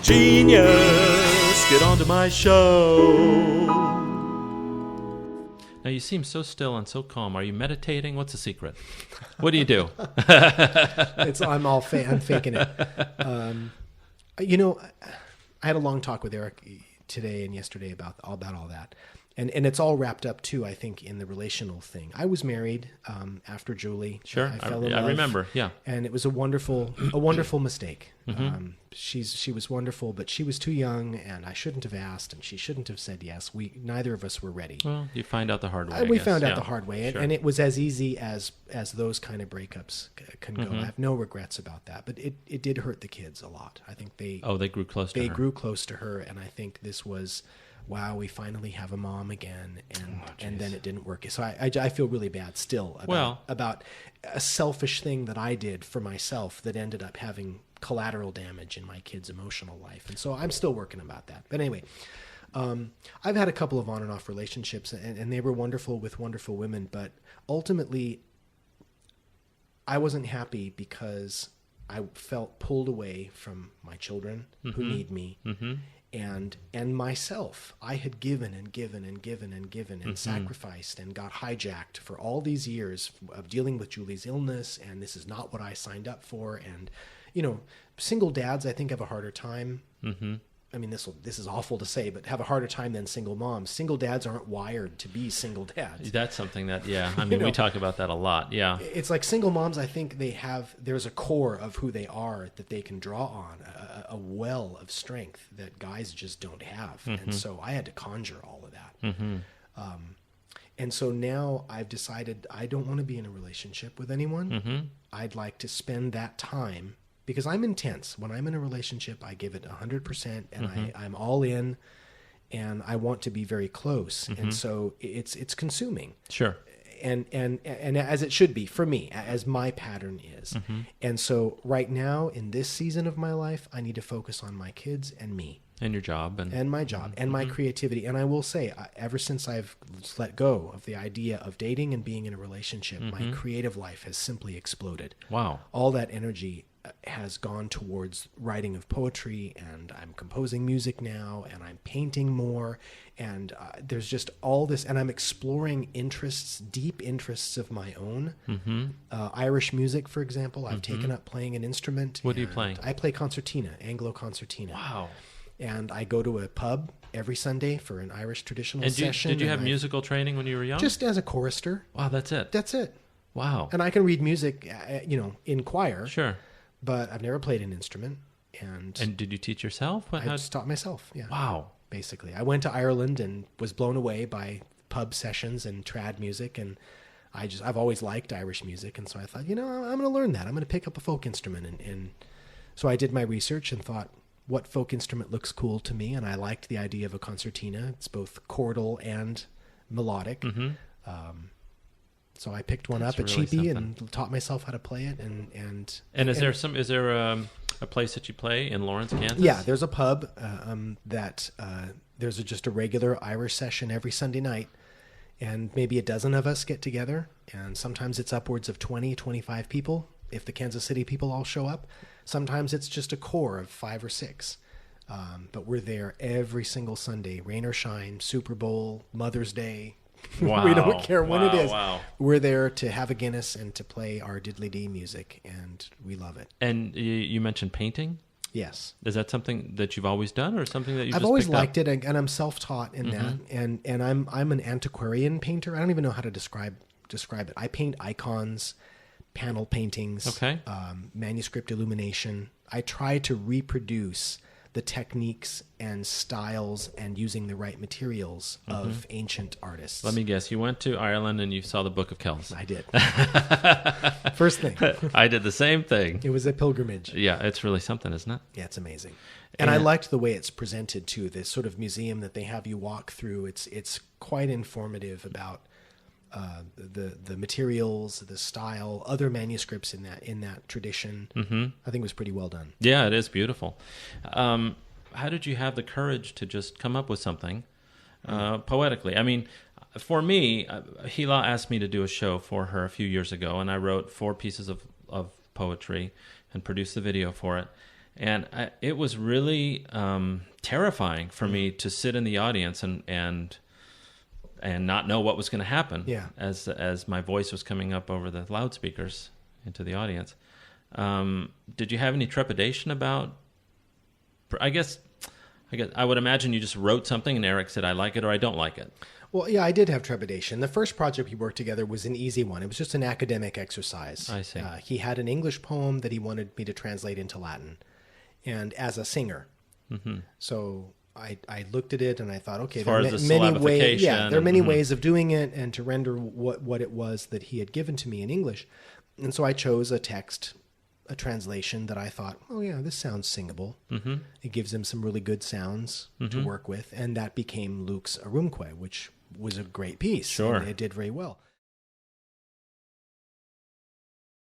Genius, get onto my show. Now, you seem so still and so calm. Are you meditating? What's the secret? What do you do? I'm faking it. I had a long talk with Eric today and yesterday about all that. And it's all wrapped up, too, I think, in the relational thing. I was married after Julie. Sure. I fell in love. I remember, yeah. And it was a wonderful mistake. Mm-hmm. She was wonderful, but she was too young, and I shouldn't have asked, and she shouldn't have said yes. Neither of us were ready. Well, you find out the hard way, We found out the hard way, sure. and it was as easy as those kind of breakups can go. Mm-hmm. I have no regrets about that, but it did hurt the kids a lot. I think they grew close to her. They grew close to her, and I think this was... wow, we finally have a mom again, and then it didn't work. So I feel really bad still about a selfish thing that I did for myself that ended up having collateral damage in my kids' emotional life. And so I'm still working about that. But anyway, I've had a couple of on and off relationships, and they were wonderful with wonderful women, but ultimately I wasn't happy because I felt pulled away from my children who need me. Mm-hmm. And myself. I had given and given and given and given and sacrificed and got hijacked for all these years of dealing with Julie's illness, and this is not what I signed up for. And, single dads, I think, have a harder time. Mm-hmm. I mean, this is awful to say, but have a harder time than single moms. Single dads aren't wired to be single dads. That's something that, we talk about that a lot, yeah. It's like single moms, I think there's a core of who they are that they can draw on, a well of strength that guys just don't have. Mm-hmm. And so I had to conjure all of that. Mm-hmm. And so now I've decided I don't want to be in a relationship with anyone. Mm-hmm. I'd like to spend that time, because I'm intense. When I'm in a relationship, I give it 100%, and I'm all in, and I want to be very close. Mm-hmm. And so it's consuming. Sure. And as it should be for me, as my pattern is. Mm-hmm. And so right now in this season of my life, I need to focus on my kids and me. And your job. And my job and my creativity. And I will say, ever since I've let go of the idea of dating and being in a relationship, my creative life has simply exploded. Wow. All that energy has gone towards writing of poetry, and I'm composing music now, and I'm painting more, and there's just all this, and I'm exploring deep interests of my own. Mm-hmm. Irish music, for example. I've taken up playing an instrument. What are you playing? I play concertina, Anglo concertina. Wow. And I go to a pub every Sunday for an Irish traditional session. Did you have musical training when you were young? Just as a chorister. Wow, that's it. That's it. Wow. And I can read music, in choir. Sure. But I've never played an instrument. And did you teach yourself? I just taught myself, yeah. Wow. Basically. I went to Ireland and was blown away by pub sessions and trad music, and I've always liked Irish music, and so I thought, I'm going to learn that. I'm going to pick up a folk instrument. And so I did my research and thought, what folk instrument looks cool to me? And I liked the idea of a concertina. It's both chordal and melodic. Mm-hmm. So I picked one up at Cheapy and taught myself how to play it. And is there a place that you play in Lawrence, Kansas? Yeah, there's a pub there's just a regular Irish session every Sunday night, and maybe a dozen of us get together, and sometimes it's upwards of 20, 25 people if the Kansas City people all show up. Sometimes it's just a core of 5 or 6. But we're there every single Sunday, rain or shine, Super Bowl, Mother's Day. Wow. We don't care when it is. Wow. We're there to have a Guinness and to play our diddly-dee music, and we love it. And you mentioned painting? Yes. Is that something that you've always done, or something that you've I've always liked it, and I'm self-taught in that. And I'm an antiquarian painter. I don't even know how to describe it. I paint icons, panel paintings, manuscript illumination. I try to reproduce the techniques and styles and using the right materials of ancient artists. Let me guess. You went to Ireland and you saw the Book of Kells. I did. First thing. I did the same thing. It was a pilgrimage. Yeah, it's really something, isn't it? Yeah, it's amazing. And I liked the way it's presented too. This sort of museum that they have you walk through. It's quite informative about the materials, the style, other manuscripts in that tradition. Mm-hmm. I think it was pretty well done. Yeah, it is beautiful. How did you have the courage to just come up with something poetically? I mean, for me, Hila asked me to do a show for her a few years ago, and I wrote 4 pieces of poetry and produced the video for it. it was really terrifying for me to sit in the audience and not know what was going to happen. Yeah. As my voice was coming up over the loudspeakers into the audience. Did you have any trepidation about? I guess I would imagine you just wrote something and Eric said, "I like it" or "I don't like it." Well, yeah, I did have trepidation. The first project we worked together was an easy one. It was just an academic exercise. I see. He had an English poem that he wanted me to translate into Latin, and as a singer. Mm-hmm. So I looked at it and I thought, okay, there are many ways. Yeah, there are many ways of doing it, and to render what it was that he had given to me in English. And so I chose a translation that I thought, oh yeah, this sounds singable. Mm-hmm. It gives him some really good sounds to work with, and that became Luke's Arumque, which was a great piece. Sure, and it did very well.